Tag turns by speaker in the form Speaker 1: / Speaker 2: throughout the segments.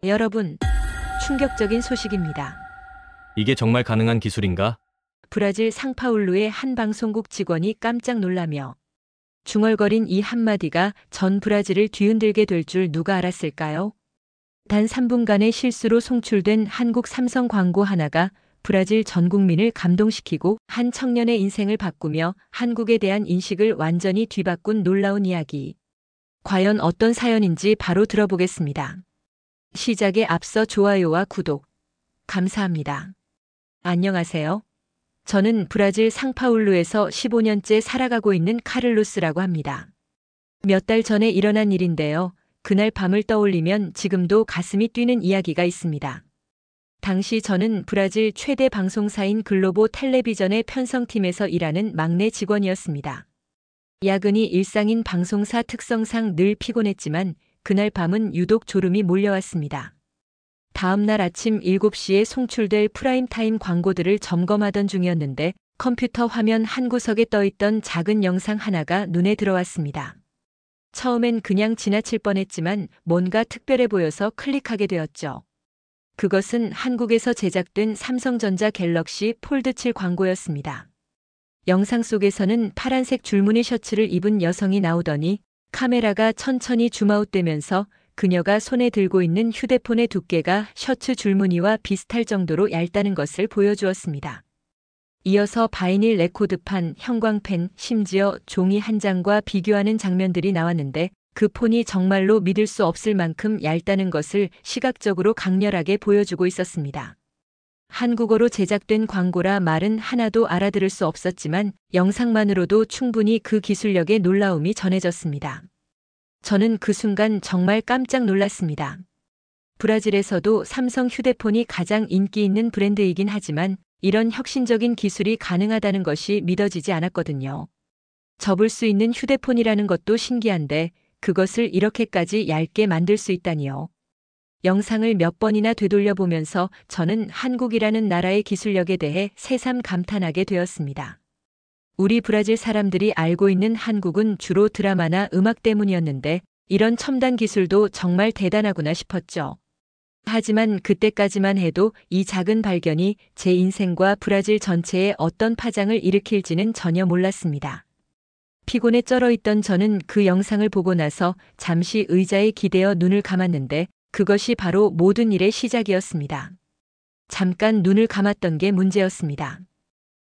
Speaker 1: 여러분, 충격적인 소식입니다.
Speaker 2: 이게 정말 가능한 기술인가?
Speaker 1: 브라질 상파울루의 한 방송국 직원이 깜짝 놀라며 중얼거린 이 한마디가 전 브라질을 뒤흔들게 될 줄 누가 알았을까요? 단 3분간의 실수로 송출된 한국 삼성 광고 하나가 브라질 전 국민을 감동시키고 한 청년의 인생을 바꾸며 한국에 대한 인식을 완전히 뒤바꾼 놀라운 이야기. 과연 어떤 사연인지 바로 들어보겠습니다. 시작에 앞서 좋아요와 구독 감사합니다. 안녕하세요. 저는 브라질 상파울루에서 15년째 살아가고 있는 카를로스라고 합니다. 몇 달 전에 일어난 일인데요. 그날 밤을 떠올리면 지금도 가슴이 뛰는 이야기가 있습니다. 당시 저는 브라질 최대 방송사인 글로보 텔레비전의 편성팀에서 일하는 막내 직원이었습니다. 야근이 일상인 방송사 특성상 늘 피곤했지만 그날 밤은 유독 졸음이 몰려왔습니다. 다음 날 아침 7시에 송출될 프라임타임 광고들을 점검하던 중이었는데 컴퓨터 화면 한 구석에 떠있던 작은 영상 하나가 눈에 들어왔습니다. 처음엔 그냥 지나칠 뻔했지만 뭔가 특별해 보여서 클릭하게 되었죠. 그것은 한국에서 제작된 삼성전자 갤럭시 폴드 7 광고였습니다. 영상 속에서는 파란색 줄무늬 셔츠를 입은 여성이 나오더니 카메라가 천천히 줌아웃되면서 그녀가 손에 들고 있는 휴대폰의 두께가 셔츠 줄무늬와 비슷할 정도로 얇다는 것을 보여주었습니다. 이어서 바이닐 레코드판, 형광펜, 심지어 종이 한 장과 비교하는 장면들이 나왔는데 그 폰이 정말로 믿을 수 없을 만큼 얇다는 것을 시각적으로 강렬하게 보여주고 있었습니다. 한국어로 제작된 광고라 말은 하나도 알아들을 수 없었지만 영상만으로도 충분히 그 기술력의 놀라움이 전해졌습니다. 저는 그 순간 정말 깜짝 놀랐습니다. 브라질에서도 삼성 휴대폰이 가장 인기 있는 브랜드이긴 하지만 이런 혁신적인 기술이 가능하다는 것이 믿어지지 않았거든요. 접을 수 있는 휴대폰이라는 것도 신기한데 그것을 이렇게까지 얇게 만들 수 있다니요. 영상을 몇 번이나 되돌려보면서 저는 한국이라는 나라의 기술력에 대해 새삼 감탄하게 되었습니다. 우리 브라질 사람들이 알고 있는 한국은 주로 드라마나 음악 때문이었는데 이런 첨단 기술도 정말 대단하구나 싶었죠. 하지만 그때까지만 해도 이 작은 발견이 제 인생과 브라질 전체에 어떤 파장을 일으킬지는 전혀 몰랐습니다. 피곤에 쩔어있던 저는 그 영상을 보고 나서 잠시 의자에 기대어 눈을 감았는데 그것이 바로 모든 일의 시작이었습니다. 잠깐 눈을 감았던 게 문제였습니다.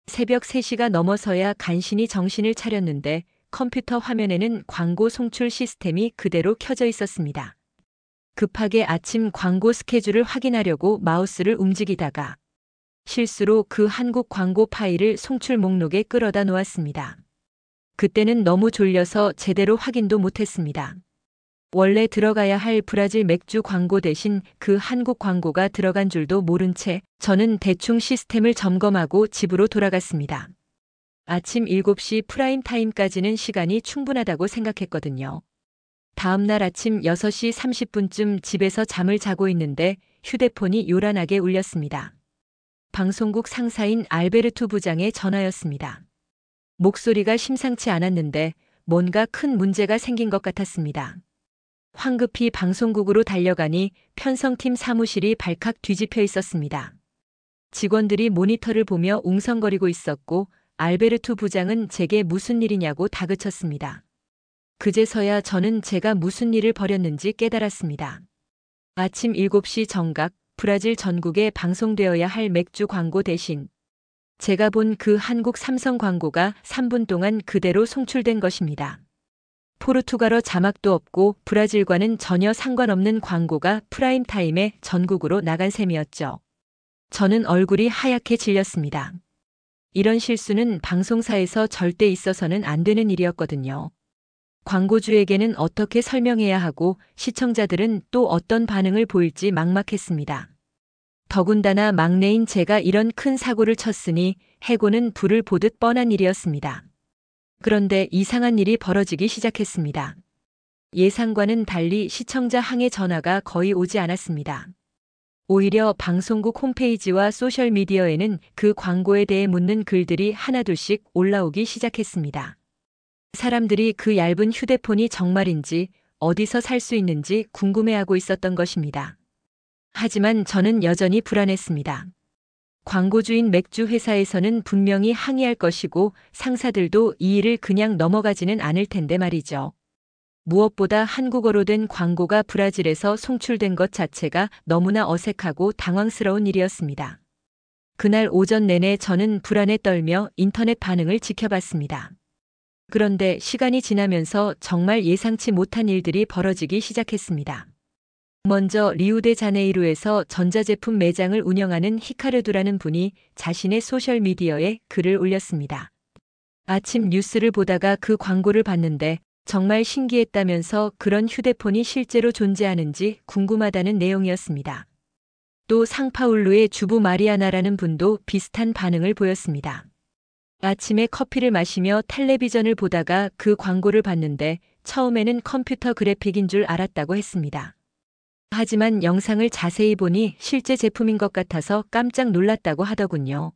Speaker 1: 새벽 3시가 넘어서야 간신히 정신을 차렸는데 컴퓨터 화면에는 광고 송출 시스템이 그대로 켜져 있었습니다. 급하게 아침 광고 스케줄을 확인하려고 마우스를 움직이다가 실수로 그 한국 광고 파일을 송출 목록에 끌어다 놓았습니다. 그때는 너무 졸려서 제대로 확인도 못했습니다. 원래 들어가야 할 브라질 맥주 광고 대신 그 한국 광고가 들어간 줄도 모른 채 저는 대충 시스템을 점검하고 집으로 돌아갔습니다. 아침 7시 프라임 타임까지는 시간이 충분하다고 생각했거든요. 다음 날 아침 6시 30분쯤 집에서 잠을 자고 있는데 휴대폰이 요란하게 울렸습니다. 방송국 상사인 알베르투 부장의 전화였습니다. 목소리가 심상치 않았는데 뭔가 큰 문제가 생긴 것 같았습니다. 황급히 방송국으로 달려가니 편성팀 사무실이 발칵 뒤집혀 있었습니다. 직원들이 모니터를 보며 웅성거리고 있었고 알베르투 부장은 제게 무슨 일이냐고 다그쳤습니다. 그제서야 저는 제가 무슨 일을 벌였는지 깨달았습니다. 아침 7시 정각 브라질 전국에 방송되어야 할 맥주 광고 대신 제가 본 그 한국 삼성 광고가 3분 동안 그대로 송출된 것입니다. 포르투갈어 자막도 없고 브라질과는 전혀 상관없는 광고가 프라임타임에 전국으로 나간 셈이었죠. 저는 얼굴이 하얗게 질렸습니다. 이런 실수는 방송사에서 절대 있어서는 안 되는 일이었거든요. 광고주에게는 어떻게 설명해야 하고 시청자들은 또 어떤 반응을 보일지 막막했습니다. 더군다나 막내인 제가 이런 큰 사고를 쳤으니 해고는 불을 보듯 뻔한 일이었습니다. 그런데 이상한 일이 벌어지기 시작했습니다. 예상과는 달리 시청자 항해 전화가 거의 오지 않았습니다. 오히려 방송국 홈페이지와 소셜미디어에는 그 광고에 대해 묻는 글들이 하나둘씩 올라오기 시작했습니다. 사람들이 그 얇은 휴대폰이 정말인지 어디서 살 수 있는지 궁금해하고 있었던 것입니다. 하지만 저는 여전히 불안했습니다. 광고주인 맥주 회사에서는 분명히 항의할 것이고 상사들도 이 일을 그냥 넘어가지는 않을 텐데 말이죠. 무엇보다 한국어로 된 광고가 브라질에서 송출된 것 자체가 너무나 어색하고 당황스러운 일이었습니다. 그날 오전 내내 저는 불안에 떨며 인터넷 반응을 지켜봤습니다. 그런데 시간이 지나면서 정말 예상치 못한 일들이 벌어지기 시작했습니다. 먼저 리우데자네이루에서 전자제품 매장을 운영하는 히카르두라는 분이 자신의 소셜미디어에 글을 올렸습니다. 아침 뉴스를 보다가 그 광고를 봤는데 정말 신기했다면서 그런 휴대폰이 실제로 존재하는지 궁금하다는 내용이었습니다. 또 상파울루의 주부 마리아나라는 분도 비슷한 반응을 보였습니다. 아침에 커피를 마시며 텔레비전을 보다가 그 광고를 봤는데 처음에는 컴퓨터 그래픽인 줄 알았다고 했습니다. 하지만 영상을 자세히 보니 실제 제품인 것 같아서 깜짝 놀랐다고 하더군요.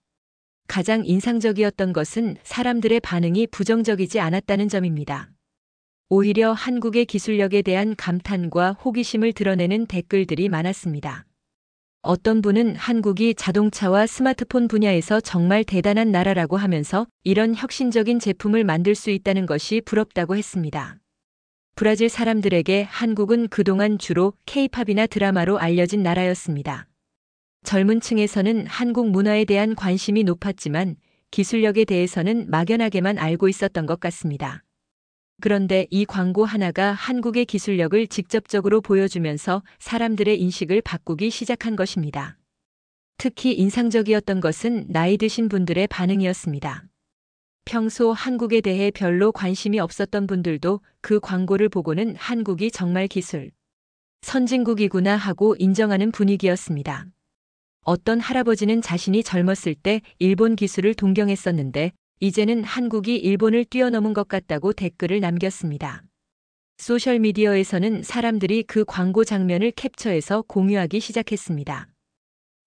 Speaker 1: 가장 인상적이었던 것은 사람들의 반응이 부정적이지 않았다는 점입니다. 오히려 한국의 기술력에 대한 감탄과 호기심을 드러내는 댓글들이 많았습니다. 어떤 분은 한국이 자동차와 스마트폰 분야에서 정말 대단한 나라라고 하면서 이런 혁신적인 제품을 만들 수 있다는 것이 부럽다고 했습니다. 브라질 사람들에게 한국은 그동안 주로 K-팝이나 드라마로 알려진 나라였습니다. 젊은 층에서는 한국 문화에 대한 관심이 높았지만 기술력에 대해서는 막연하게만 알고 있었던 것 같습니다. 그런데 이 광고 하나가 한국의 기술력을 직접적으로 보여주면서 사람들의 인식을 바꾸기 시작한 것입니다. 특히 인상적이었던 것은 나이 드신 분들의 반응이었습니다. 평소 한국에 대해 별로 관심이 없었던 분들도 그 광고를 보고는 한국이 정말 기술 선진국이구나 하고 인정하는 분위기였습니다. 어떤 할아버지는 자신이 젊었을 때 일본 기술을 동경했었는데 이제는 한국이 일본을 뛰어넘은 것 같다고 댓글을 남겼습니다. 소셜미디어에서는 사람들이 그 광고 장면을 캡처해서 공유하기 시작했습니다.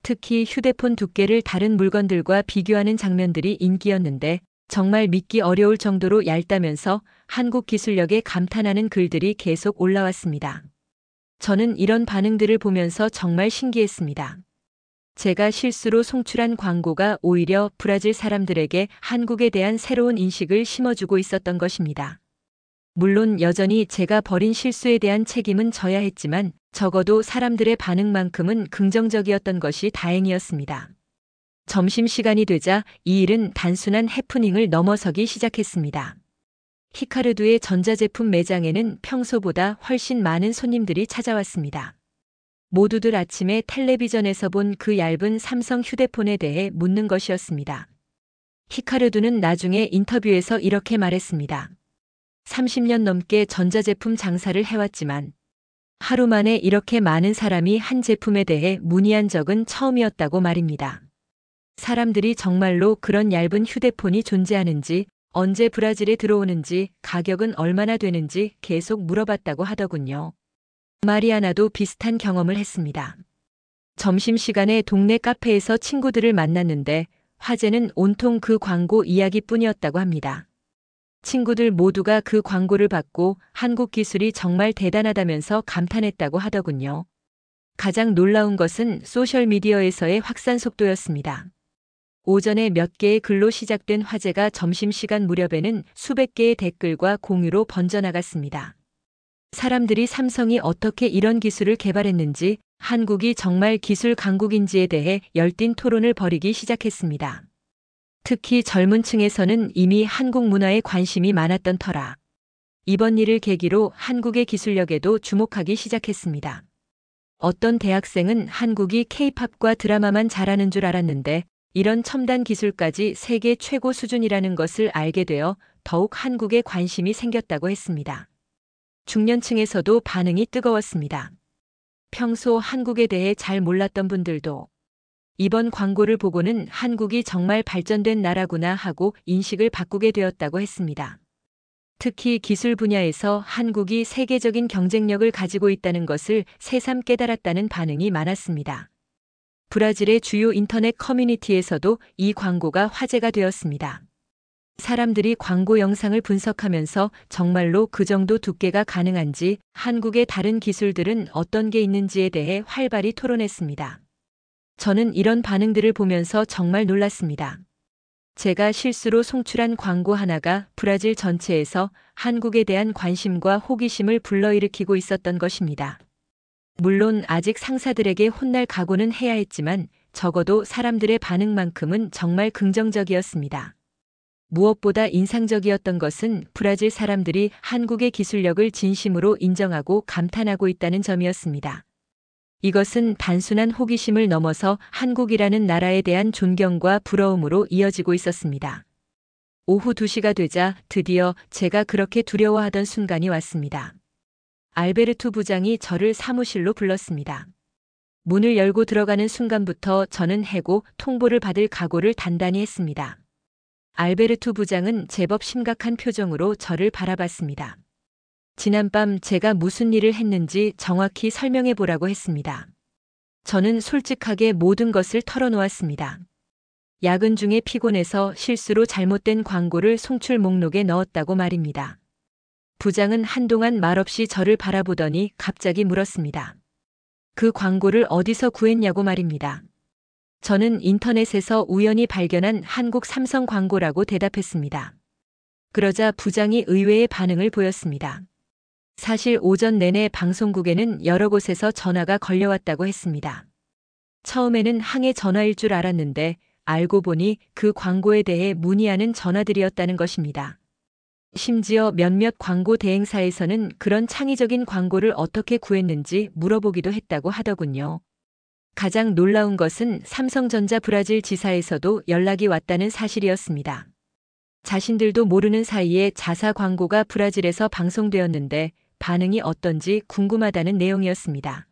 Speaker 1: 특히 휴대폰 두께를 다른 물건들과 비교하는 장면들이 인기였는데 정말 믿기 어려울 정도로 얇다면서 한국 기술력에 감탄하는 글들이 계속 올라왔습니다. 저는 이런 반응들을 보면서 정말 신기했습니다. 제가 실수로 송출한 광고가 오히려 브라질 사람들에게 한국에 대한 새로운 인식을 심어주고 있었던 것입니다. 물론 여전히 제가 벌인 실수에 대한 책임은 져야 했지만 적어도 사람들의 반응만큼은 긍정적이었던 것이 다행이었습니다. 점심시간이 되자 이 일은 단순한 해프닝을 넘어서기 시작했습니다. 히카르두의 전자제품 매장에는 평소보다 훨씬 많은 손님들이 찾아왔습니다. 모두들 아침에 텔레비전에서 본 그 얇은 삼성 휴대폰에 대해 묻는 것이었습니다. 히카르두는 나중에 인터뷰에서 이렇게 말했습니다. 30년 넘게 전자제품 장사를 해왔지만 하루 만에 이렇게 많은 사람이 한 제품에 대해 문의한 적은 처음이었다고 말입니다. 사람들이 정말로 그런 얇은 휴대폰이 존재하는지, 언제 브라질에 들어오는지, 가격은 얼마나 되는지 계속 물어봤다고 하더군요. 마리아나도 비슷한 경험을 했습니다. 점심시간에 동네 카페에서 친구들을 만났는데 화제는 온통 그 광고 이야기뿐이었다고 합니다. 친구들 모두가 그 광고를 받고 한국 기술이 정말 대단하다면서 감탄했다고 하더군요. 가장 놀라운 것은 소셜미디어에서의 확산 속도였습니다. 오전에 몇 개의 글로 시작된 화제가 점심시간 무렵에는 수백 개의 댓글과 공유로 번져나갔습니다. 사람들이 삼성이 어떻게 이런 기술을 개발했는지, 한국이 정말 기술 강국인지에 대해 열띤 토론을 벌이기 시작했습니다. 특히 젊은 층에서는 이미 한국 문화에 관심이 많았던 터라 이번 일을 계기로 한국의 기술력에도 주목하기 시작했습니다. 어떤 대학생은 한국이 K-팝과 드라마만 잘하는 줄 알았는데 이런 첨단 기술까지 세계 최고 수준이라는 것을 알게 되어 더욱 한국에 관심이 생겼다고 했습니다. 중년층에서도 반응이 뜨거웠습니다. 평소 한국에 대해 잘 몰랐던 분들도 이번 광고를 보고는 한국이 정말 발전된 나라구나 하고 인식을 바꾸게 되었다고 했습니다. 특히 기술 분야에서 한국이 세계적인 경쟁력을 가지고 있다는 것을 새삼 깨달았다는 반응이 많았습니다. 브라질의 주요 인터넷 커뮤니티에서도 이 광고가 화제가 되었습니다. 사람들이 광고 영상을 분석하면서 정말로 그 정도 두께가 가능한지, 한국의 다른 기술들은 어떤 게 있는지에 대해 활발히 토론했습니다. 저는 이런 반응들을 보면서 정말 놀랐습니다. 제가 실수로 송출한 광고 하나가 브라질 전체에서 한국에 대한 관심과 호기심을 불러일으키고 있었던 것입니다. 물론 아직 상사들에게 혼날 각오는 해야 했지만 적어도 사람들의 반응만큼은 정말 긍정적이었습니다. 무엇보다 인상적이었던 것은 브라질 사람들이 한국의 기술력을 진심으로 인정하고 감탄하고 있다는 점이었습니다. 이것은 단순한 호기심을 넘어서 한국이라는 나라에 대한 존경과 부러움으로 이어지고 있었습니다. 오후 2시가 되자 드디어 제가 그렇게 두려워하던 순간이 왔습니다. 알베르투 부장이 저를 사무실로 불렀습니다. 문을 열고 들어가는 순간부터 저는 해고 통보를 받을 각오를 단단히 했습니다. 알베르투 부장은 제법 심각한 표정으로 저를 바라봤습니다. 지난밤 제가 무슨 일을 했는지 정확히 설명해 보라고 했습니다. 저는 솔직하게 모든 것을 털어놓았습니다. 야근 중에 피곤해서 실수로 잘못된 광고를 송출 목록에 넣었다고 말입니다. 부장은 한동안 말없이 저를 바라보더니 갑자기 물었습니다. 그 광고를 어디서 구했냐고 말입니다. 저는 인터넷에서 우연히 발견한 한국 삼성 광고라고 대답했습니다. 그러자 부장이 의외의 반응을 보였습니다. 사실 오전 내내 방송국에는 여러 곳에서 전화가 걸려왔다고 했습니다. 처음에는 항해 전화일 줄 알았는데 알고 보니 그 광고에 대해 문의하는 전화들이었다는 것입니다. 심지어 몇몇 광고 대행사에서는 그런 창의적인 광고를 어떻게 구했는지 물어보기도 했다고 하더군요. 가장 놀라운 것은 삼성전자 브라질 지사에서도 연락이 왔다는 사실이었습니다. 자신들도 모르는 사이에 자사 광고가 브라질에서 방송되었는데 반응이 어떤지 궁금하다는 내용이었습니다.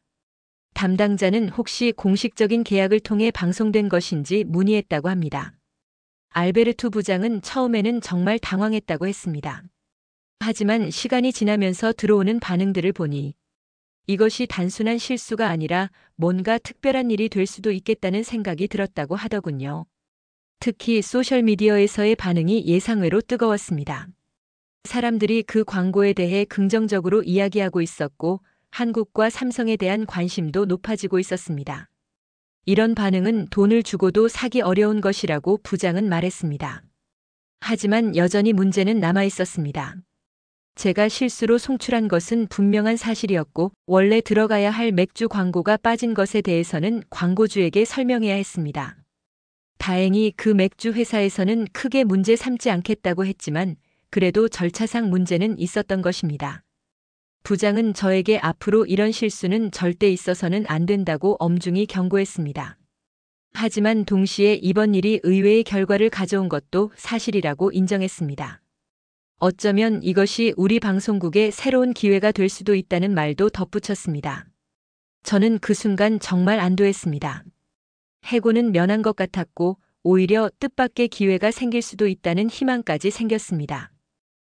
Speaker 1: 담당자는 혹시 공식적인 계약을 통해 방송된 것인지 문의했다고 합니다. 알베르투 부장은 처음에는 정말 당황했다고 했습니다. 하지만 시간이 지나면서 들어오는 반응들을 보니 이것이 단순한 실수가 아니라 뭔가 특별한 일이 될 수도 있겠다는 생각이 들었다고 하더군요. 특히 소셜미디어에서의 반응이 예상외로 뜨거웠습니다. 사람들이 그 광고에 대해 긍정적으로 이야기하고 있었고 한국과 삼성에 대한 관심도 높아지고 있었습니다. 이런 반응은 돈을 주고도 사기 어려운 것이라고 부장은 말했습니다. 하지만 여전히 문제는 남아 있었습니다. 제가 실수로 송출한 것은 분명한 사실이었고 원래 들어가야 할 맥주 광고가 빠진 것에 대해서는 광고주에게 설명해야 했습니다. 다행히 그 맥주 회사에서는 크게 문제 삼지 않겠다고 했지만 그래도 절차상 문제는 있었던 것입니다. 부장은 저에게 앞으로 이런 실수는 절대 있어서는 안 된다고 엄중히 경고했습니다. 하지만 동시에 이번 일이 의외의 결과를 가져온 것도 사실이라고 인정했습니다. 어쩌면 이것이 우리 방송국의 새로운 기회가 될 수도 있다는 말도 덧붙였습니다. 저는 그 순간 정말 안도했습니다. 해고는 면한 것 같았고 오히려 뜻밖의 기회가 생길 수도 있다는 희망까지 생겼습니다.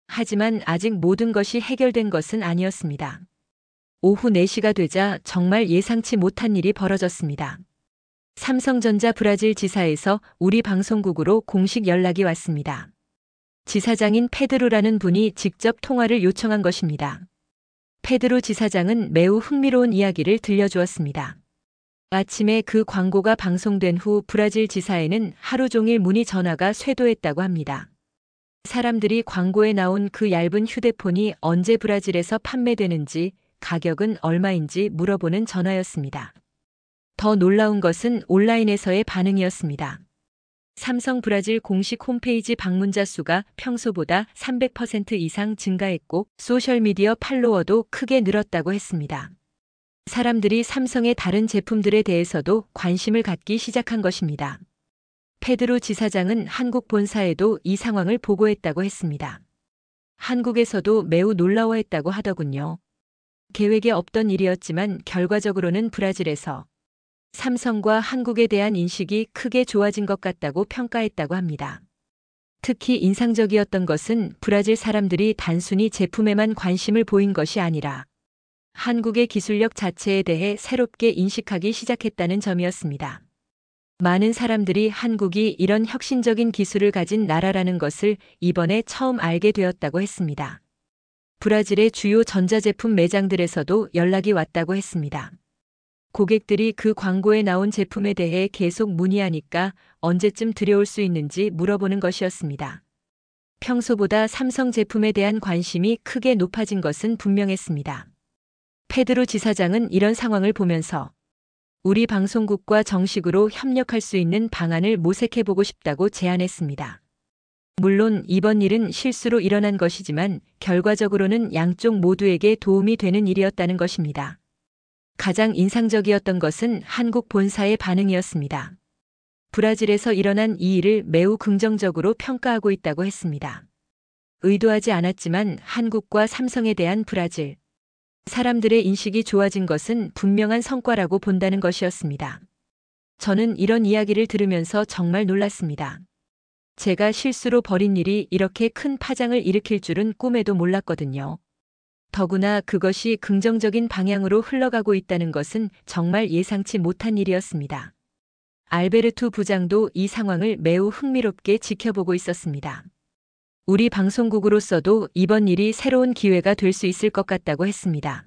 Speaker 1: 하지만 아직 모든 것이 해결된 것은 아니었습니다. 오후 4시가 되자 정말 예상치 못한 일이 벌어졌습니다. 삼성전자 브라질 지사에서 우리 방송국으로 공식 연락이 왔습니다. 지사장인 페드로라는 분이 직접 통화를 요청한 것입니다. 페드로 지사장은 매우 흥미로운 이야기를 들려주었습니다. 아침에 그 광고가 방송된 후 브라질 지사에는 하루 종일 문의 전화가 쇄도했다고 합니다. 사람들이 광고에 나온 그 얇은 휴대폰이 언제 브라질에서 판매되는지, 가격은 얼마인지 물어보는 전화였습니다. 더 놀라운 것은 온라인에서의 반응이었습니다. 삼성 브라질 공식 홈페이지 방문자 수가 평소보다 300% 이상 증가했고 소셜미디어 팔로워도 크게 늘었다고 했습니다. 사람들이 삼성의 다른 제품들에 대해서도 관심을 갖기 시작한 것입니다. 페드로 지사장은 한국 본사에도 이 상황을 보고했다고 했습니다. 한국에서도 매우 놀라워했다고 하더군요. 계획에 없던 일이었지만 결과적으로는 브라질에서 삼성과 한국에 대한 인식이 크게 좋아진 것 같다고 평가했다고 합니다. 특히 인상적이었던 것은 브라질 사람들이 단순히 제품에만 관심을 보인 것이 아니라 한국의 기술력 자체에 대해 새롭게 인식하기 시작했다는 점이었습니다. 많은 사람들이 한국이 이런 혁신적인 기술을 가진 나라라는 것을 이번에 처음 알게 되었다고 했습니다. 브라질의 주요 전자제품 매장들에서도 연락이 왔다고 했습니다. 고객들이 그 광고에 나온 제품에 대해 계속 문의하니까 언제쯤 들여올 수 있는지 물어보는 것이었습니다. 평소보다 삼성 제품에 대한 관심이 크게 높아진 것은 분명했습니다. 페드로 지사장은 이런 상황을 보면서 우리 방송국과 정식으로 협력할 수 있는 방안을 모색해보고 싶다고 제안했습니다. 물론 이번 일은 실수로 일어난 것이지만 결과적으로는 양쪽 모두에게 도움이 되는 일이었다는 것입니다. 가장 인상적이었던 것은 한국 본사의 반응이었습니다. 브라질에서 일어난 이 일을 매우 긍정적으로 평가하고 있다고 했습니다. 의도하지 않았지만 한국과 삼성에 대한 브라질 사람들의 인식이 좋아진 것은 분명한 성과라고 본다는 것이었습니다. 저는 이런 이야기를 들으면서 정말 놀랐습니다. 제가 실수로 벌인 일이 이렇게 큰 파장을 일으킬 줄은 꿈에도 몰랐거든요. 더구나 그것이 긍정적인 방향으로 흘러가고 있다는 것은 정말 예상치 못한 일이었습니다. 알베르투 부장도 이 상황을 매우 흥미롭게 지켜보고 있었습니다. 우리 방송국으로서도 이번 일이 새로운 기회가 될 수 있을 것 같다고 했습니다.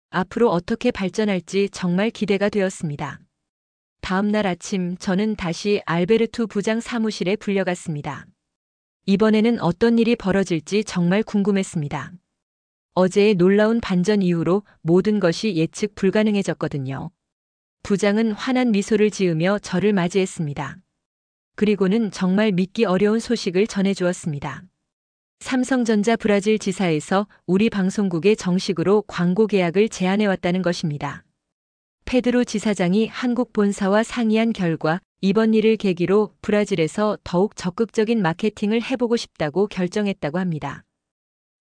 Speaker 1: 앞으로 어떻게 발전할지 정말 기대가 되었습니다. 다음 날 아침 저는 다시 알베르투 부장 사무실에 불려갔습니다. 이번에는 어떤 일이 벌어질지 정말 궁금했습니다. 어제의 놀라운 반전 이후로 모든 것이 예측 불가능해졌거든요. 부장은 환한 미소를 지으며 저를 맞이했습니다. 그리고는 정말 믿기 어려운 소식을 전해주었습니다. 삼성전자 브라질 지사에서 우리 방송국에 정식으로 광고 계약을 제안해왔다는 것입니다. 페드로 지사장이 한국 본사와 상의한 결과 이번 일을 계기로 브라질에서 더욱 적극적인 마케팅을 해보고 싶다고 결정했다고 합니다.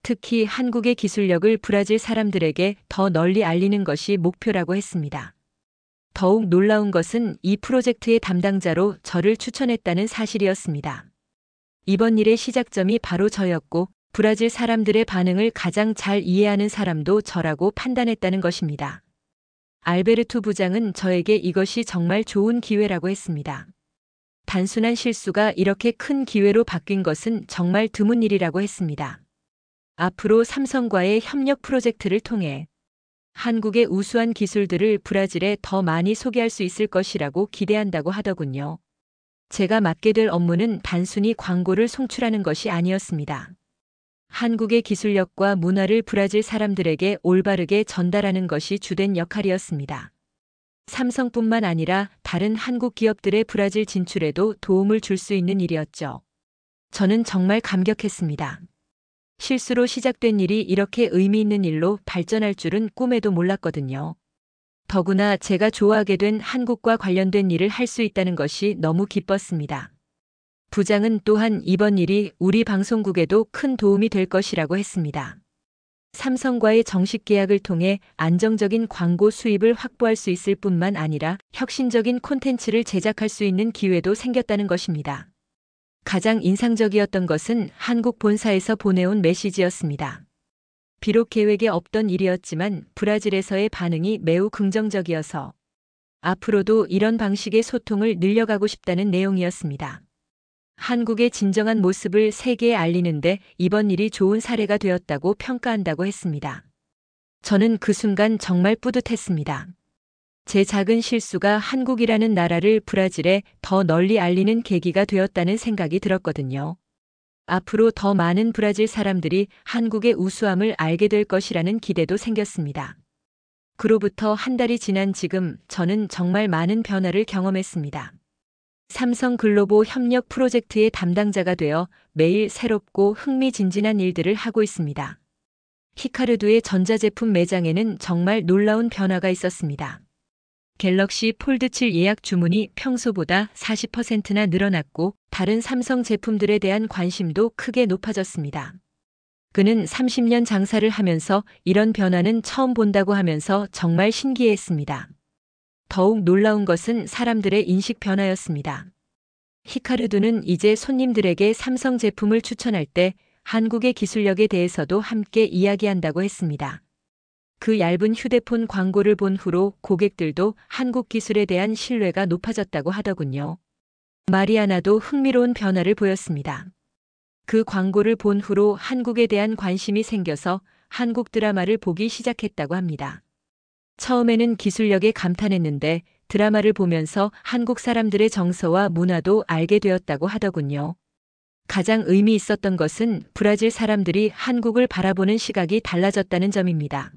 Speaker 1: 특히 한국의 기술력을 브라질 사람들에게 더 널리 알리는 것이 목표라고 했습니다. 더욱 놀라운 것은 이 프로젝트의 담당자로 저를 추천했다는 사실이었습니다. 이번 일의 시작점이 바로 저였고 브라질 사람들의 반응을 가장 잘 이해하는 사람도 저라고 판단했다는 것입니다. 알베르투 부장은 저에게 이것이 정말 좋은 기회라고 했습니다. 단순한 실수가 이렇게 큰 기회로 바뀐 것은 정말 드문 일이라고 했습니다. 앞으로 삼성과의 협력 프로젝트를 통해 한국의 우수한 기술들을 브라질에 더 많이 소개할 수 있을 것이라고 기대한다고 하더군요. 제가 맡게 될 업무는 단순히 광고를 송출하는 것이 아니었습니다. 한국의 기술력과 문화를 브라질 사람들에게 올바르게 전달하는 것이 주된 역할이었습니다. 삼성뿐만 아니라 다른 한국 기업들의 브라질 진출에도 도움을 줄 수 있는 일이었죠. 저는 정말 감격했습니다. 실수로 시작된 일이 이렇게 의미 있는 일로 발전할 줄은 꿈에도 몰랐거든요. 더구나 제가 좋아하게 된 한국과 관련된 일을 할 수 있다는 것이 너무 기뻤습니다. 부장은 또한 이번 일이 우리 방송국에도 큰 도움이 될 것이라고 했습니다. 삼성과의 정식 계약을 통해 안정적인 광고 수입을 확보할 수 있을 뿐만 아니라 혁신적인 콘텐츠를 제작할 수 있는 기회도 생겼다는 것입니다. 가장 인상적이었던 것은 한국 본사에서 보내온 메시지였습니다. 비록 계획에 없던 일이었지만 브라질에서의 반응이 매우 긍정적이어서 앞으로도 이런 방식의 소통을 늘려가고 싶다는 내용이었습니다. 한국의 진정한 모습을 세계에 알리는데 이번 일이 좋은 사례가 되었다고 평가한다고 했습니다. 저는 그 순간 정말 뿌듯했습니다. 제 작은 실수가 한국이라는 나라를 브라질에 더 널리 알리는 계기가 되었다는 생각이 들었거든요. 앞으로 더 많은 브라질 사람들이 한국의 우수함을 알게 될 것이라는 기대도 생겼습니다. 그로부터 한 달이 지난 지금 저는 정말 많은 변화를 경험했습니다. 삼성 글로보 협력 프로젝트의 담당자가 되어 매일 새롭고 흥미진진한 일들을 하고 있습니다. 히카르두의 전자제품 매장에는 정말 놀라운 변화가 있었습니다. 갤럭시 폴드 7 예약 주문이 평소보다 40%나 늘어났고 다른 삼성 제품들에 대한 관심도 크게 높아졌습니다. 그는 30년 장사를 하면서 이런 변화는 처음 본다고 하면서 정말 신기해했습니다. 더욱 놀라운 것은 사람들의 인식 변화였습니다. 히카르두는 이제 손님들에게 삼성 제품을 추천할 때 한국의 기술력에 대해서도 함께 이야기한다고 했습니다. 그 얇은 휴대폰 광고를 본 후로 고객들도 한국 기술에 대한 신뢰가 높아졌다고 하더군요. 마리아나도 흥미로운 변화를 보였습니다. 그 광고를 본 후로 한국에 대한 관심이 생겨서 한국 드라마를 보기 시작했다고 합니다. 처음에는 기술력에 감탄했는데 드라마를 보면서 한국 사람들의 정서와 문화도 알게 되었다고 하더군요. 가장 의미 있었던 것은 브라질 사람들이 한국을 바라보는 시각이 달라졌다는 점입니다.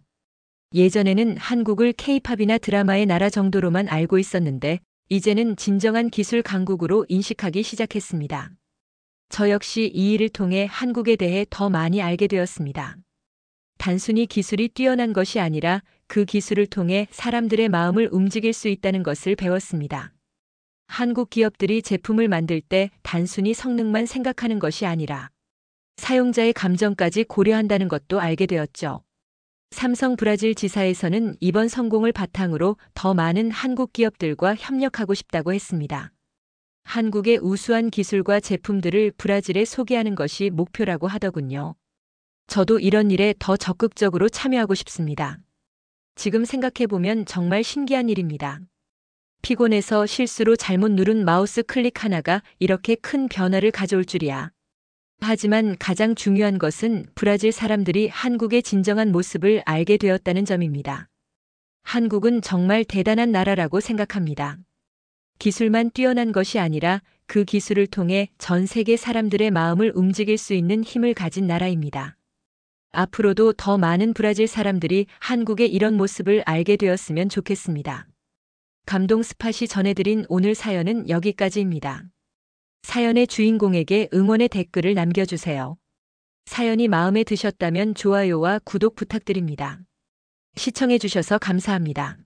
Speaker 1: 예전에는 한국을 K-팝이나 드라마의 나라 정도로만 알고 있었는데 이제는 진정한 기술 강국으로 인식하기 시작했습니다. 저 역시 이 일을 통해 한국에 대해 더 많이 알게 되었습니다. 단순히 기술이 뛰어난 것이 아니라 그 기술을 통해 사람들의 마음을 움직일 수 있다는 것을 배웠습니다. 한국 기업들이 제품을 만들 때 단순히 성능만 생각하는 것이 아니라 사용자의 감정까지 고려한다는 것도 알게 되었죠. 삼성 브라질 지사에서는 이번 성공을 바탕으로 더 많은 한국 기업들과 협력하고 싶다고 했습니다. 한국의 우수한 기술과 제품들을 브라질에 소개하는 것이 목표라고 하더군요. 저도 이런 일에 더 적극적으로 참여하고 싶습니다. 지금 생각해보면 정말 신기한 일입니다. 피곤해서 실수로 잘못 누른 마우스 클릭 하나가 이렇게 큰 변화를 가져올 줄이야. 하지만 가장 중요한 것은 브라질 사람들이 한국의 진정한 모습을 알게 되었다는 점입니다. 한국은 정말 대단한 나라라고 생각합니다. 기술만 뛰어난 것이 아니라 그 기술을 통해 전 세계 사람들의 마음을 움직일 수 있는 힘을 가진 나라입니다. 앞으로도 더 많은 브라질 사람들이 한국의 이런 모습을 알게 되었으면 좋겠습니다. 감동 스팟이 전해드린 오늘 사연은 여기까지입니다. 사연의 주인공에게 응원의 댓글을 남겨주세요. 사연이 마음에 드셨다면 좋아요와 구독 부탁드립니다. 시청해주셔서 감사합니다.